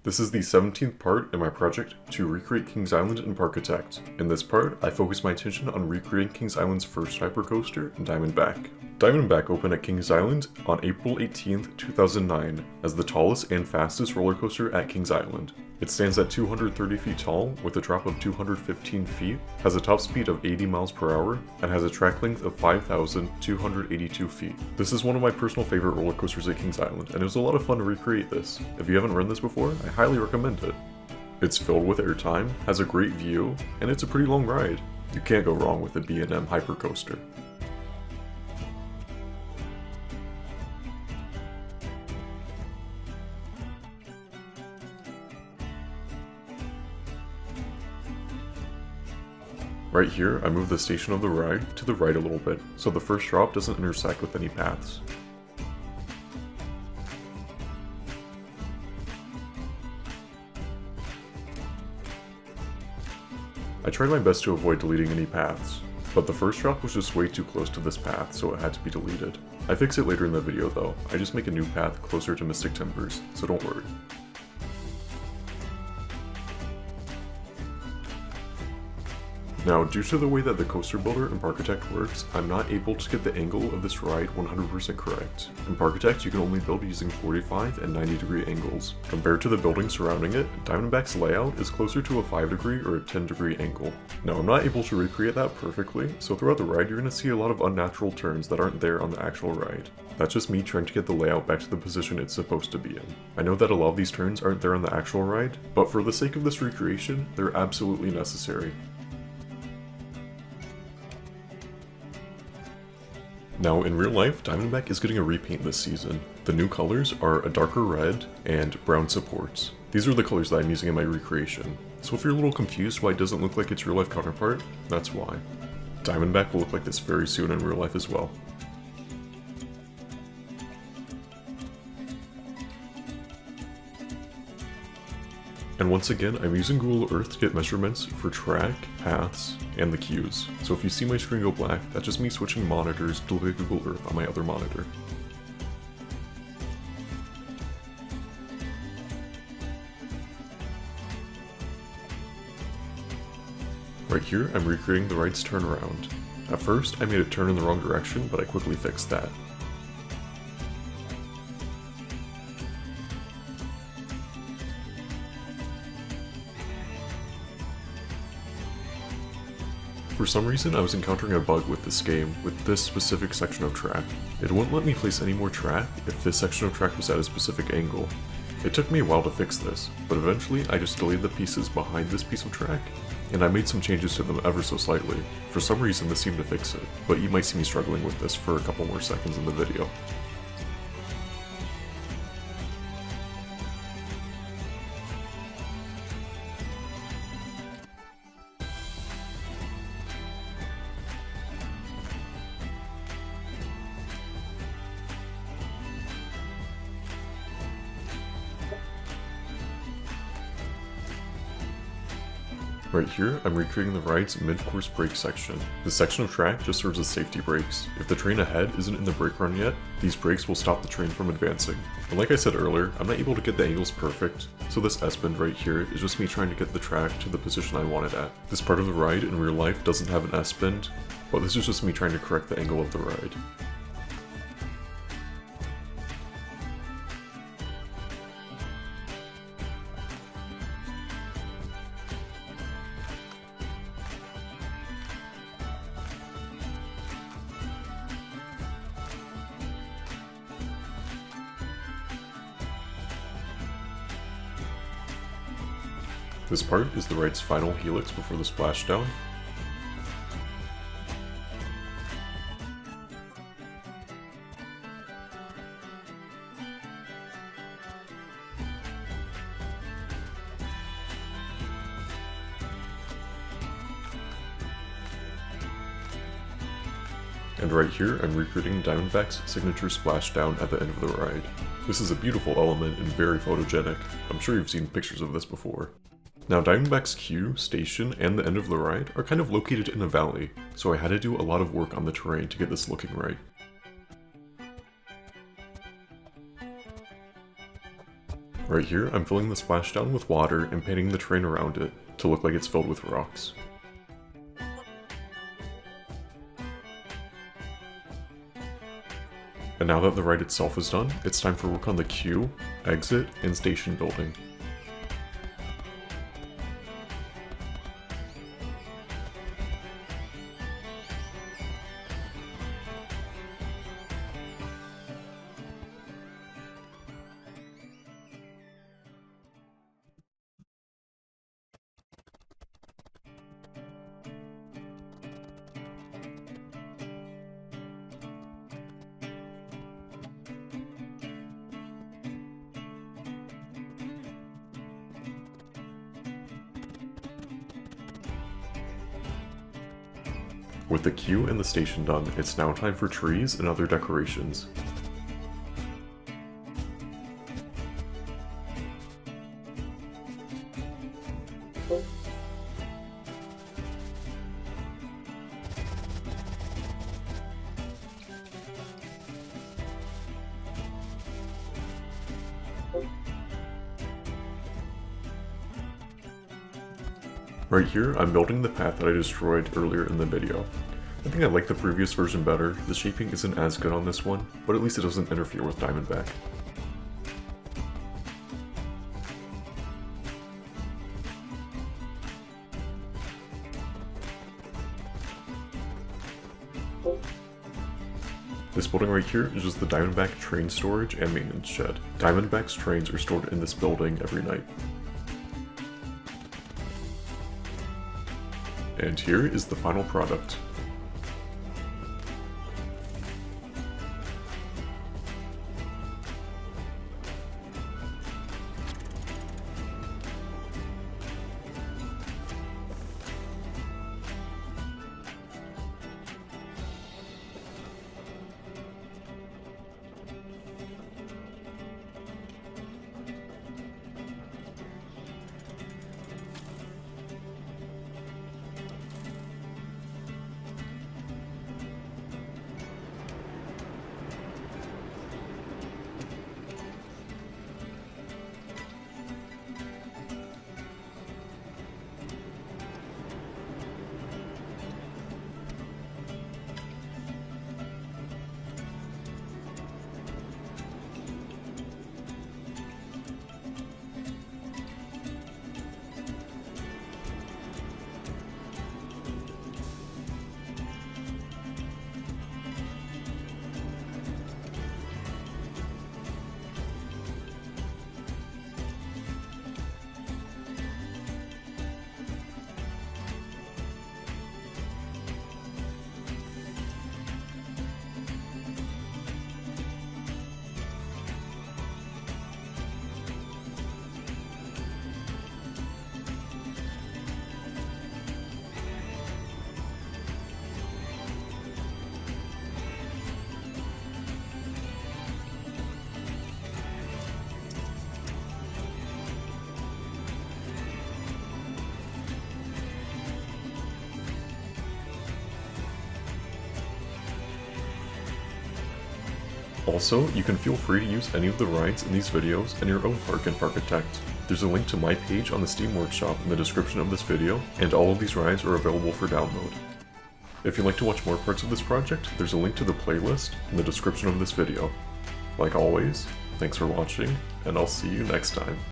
This is the 17th part in my project to recreate Kings Island in Parkitect. In this part, I focus my attention on recreating Kings Island's first hypercoaster, Diamondback. Diamondback opened at Kings Island on April 18th, 2009, as the tallest and fastest roller coaster at Kings Island. It stands at 230 feet tall with a drop of 215 feet, has a top speed of 80 miles per hour, and has a track length of 5,282 feet. This is one of my personal favorite roller coasters at Kings Island, and it was a lot of fun to recreate this. If you haven't ridden this before, I highly recommend it. It's filled with airtime, has a great view, and it's a pretty long ride. You can't go wrong with a B&M hypercoaster. Right here, I move the station of the ride to the right a little bit, so the first drop doesn't intersect with any paths. I tried my best to avoid deleting any paths, but the first drop was just way too close to this path, so it had to be deleted. I fix it later in the video though, I just make a new path closer to Mystic Timbers, so don't worry. Now, due to the way that the coaster builder in Parkitect works, I'm not able to get the angle of this ride 100% correct. In Parkitect, you can only build using 45 and 90 degree angles. Compared to the building surrounding it, Diamondback's layout is closer to a 5 degree or a 10 degree angle. Now, I'm not able to recreate that perfectly, so throughout the ride you're going to see a lot of unnatural turns that aren't there on the actual ride. That's just me trying to get the layout back to the position it's supposed to be in. I know that a lot of these turns aren't there on the actual ride, but for the sake of this recreation, they're absolutely necessary. Now, in real life, Diamondback is getting a repaint this season. The new colors are a darker red and brown supports. These are the colors that I'm using in my recreation. So if you're a little confused why it doesn't look like its real life counterpart, that's why. Diamondback will look like this very soon in real life as well. And once again, I'm using Google Earth to get measurements for track, paths, and the cues. So if you see my screen go black, that's just me switching monitors to look at Google Earth on my other monitor. Right here, I'm recreating the ride's turnaround. At first, I made it turn in the wrong direction, but I quickly fixed that. For some reason, I was encountering a bug with this game, with this specific section of track. It wouldn't let me place any more track if this section of track was at a specific angle. It took me a while to fix this, but eventually I just deleted the pieces behind this piece of track, and I made some changes to them ever so slightly. For some reason this seemed to fix it, but you might see me struggling with this for a couple more seconds in the video. Right here, I'm recreating the ride's mid-course brake section. This section of track just serves as safety brakes. If the train ahead isn't in the brake run yet, these brakes will stop the train from advancing. And like I said earlier, I'm not able to get the angles perfect, so this S-bend right here is just me trying to get the track to the position I want it at. This part of the ride in real life doesn't have an S-bend, but this is just me trying to correct the angle of the ride. This part is the ride's final helix before the splashdown. And right here, I'm recreating Diamondback's signature splashdown at the end of the ride. This is a beautiful element and very photogenic. I'm sure you've seen pictures of this before. Now Diamondback's queue, station, and the end of the ride are kind of located in a valley, so I had to do a lot of work on the terrain to get this looking right. Right here, I'm filling the splashdown with water and painting the terrain around it to look like it's filled with rocks. And now that the ride itself is done, it's time for work on the queue, exit, and station building. With the queue and the station done, it's now time for trees and other decorations. Right here, I'm building the path that I destroyed earlier in the video. I think I like the previous version better. The shaping isn't as good on this one, but at least it doesn't interfere with Diamondback. This building right here is just the Diamondback train storage and maintenance shed. Diamondback's trains are stored in this building every night. And here is the final product. Also, you can feel free to use any of the rides in these videos in your own park in Parkitect. There's a link to my page on the Steam Workshop in the description of this video, and all of these rides are available for download. If you'd like to watch more parts of this project, there's a link to the playlist in the description of this video. Like always, thanks for watching, and I'll see you next time.